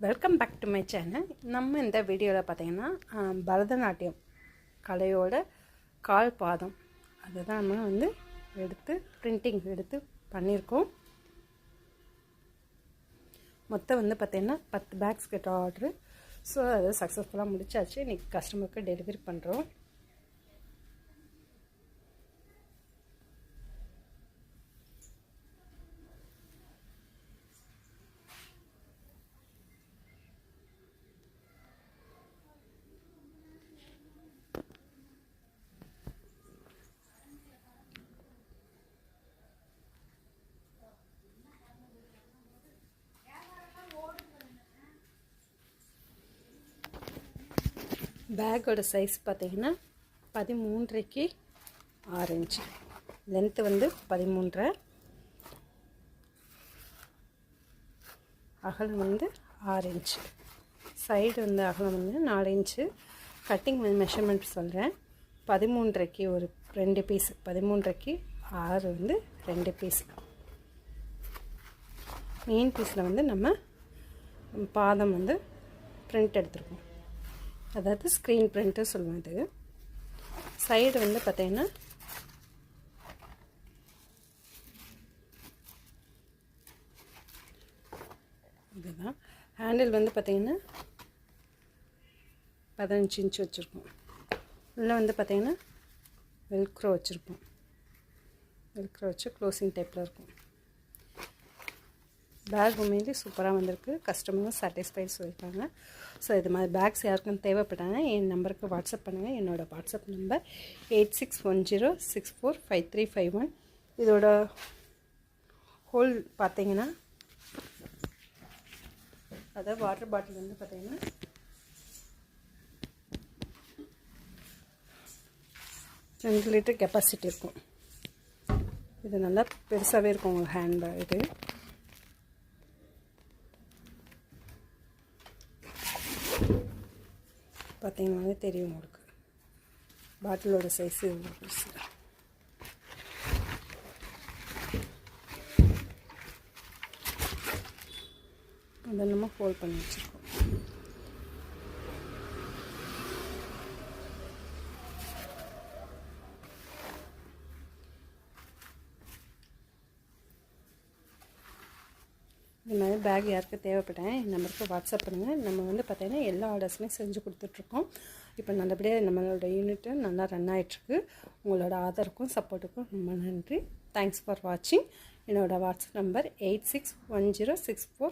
Welcome back to my channel. நம்ம இந்த வீடியோவில் பார்த்தீங்கன்னா பரதநாட்டியம் கலையோட கால் பாதம் அதை தான் நம்ம எடுத்து பிரிண்டிங் எடுத்து பண்ணியிருக்கோம். மொத்தம் பார்த்திங்கன்னா 10 பேக்ஸ் கிட்ட ஆர்டரு. ஸோ அதை சக்ஸஸ்ஃபுல்லாக முடிச்சாச்சு. இன்றைக்கி கஸ்டமருக்கு டெலிவரி பண்ணுறோம். பேக்கோட சைஸ் பார்த்திங்கன்னா 13.5 6 இன்ச்சு, லென்த்து 13.5, அகலம் 6 இன்ச்சு, சைடு அகலம் 4 இன்ச்சு. கட்டிங் மெஷர்மெண்ட் சொல்கிறேன். 13.5 ஒரு 2 பீஸ், 13.5 6 2 பீஸ். மெயின் பீஸில் நம்ம பாதம் பிரிண்ட் எடுத்துருக்கோம், அதாவது ஸ்க்ரீன் பிரிண்ட்டு சொல்லுவோம். இது சைடு பார்த்தீங்கன்னா இதுதான். ஹேண்டில் பார்த்தீங்கன்னா 15 இன்ச் வச்சுருக்கோம். உள்ளே பார்த்தீங்கன்னா வெல்க்ரோ வச்சுருப்போம். வெல்க்ரோ வச்சு க்ளோசிங் டைப்பில் இருக்கும். பேக் உண்மையிலே சூப்பராக வந்திருக்கு. கஸ்டமரும் சாட்டிஸ்ஃபைட் சொல்லியிருக்காங்க. ஸோ இது மாதிரி பேக்ஸ் யாருக்கும் தேவைப்பட்டாங்க என் நம்பருக்கு வாட்ஸ்அப் பண்ணுங்கள். என்னோடய வாட்ஸ்அப் நம்பர் 8610645351. இதோட ஹோல் பார்த்தீங்கன்னா, அதாவது வாட்டர் பாட்டில் பார்த்தீங்கன்னா ரெண்டு லிட்டர் கெப்பாசிட்டி இருக்கும். இது நல்லா பெருசாகவே இருக்கும் உங்கள் ஹேண்ட் பேக். இது பார்த்தீங்கன்னாலே தெரியும் உங்களுக்கு பாட்டிலோட சைஸு எவ்வளோ பெருசு. அதை நம்ம ஃபோல்ட் பண்ணி வச்சுருக்கோம். இது மாதிரி பேக் யாருக்கு தேவைப்பட்டேன் என் நம்பருக்கு வாட்ஸ்அப் பண்ணுங்கள். நம்ம பார்த்தீங்கன்னா எல்லா ஆர்டர்ஸுமே செஞ்சு கொடுத்துட்ருக்கோம். இப்போ நல்லபடியாக நம்மளோட யூனிட்டு நல்லா ரன் ஆகிட்ருக்கு. உங்களோட ஆதரவுக்கும் சப்போர்ட்டுக்கும் ரொம்ப நன்றி. தேங்க்ஸ் ஃபார் வாட்சிங். என்னோடய வாட்ஸ்அப் நம்பர் 861064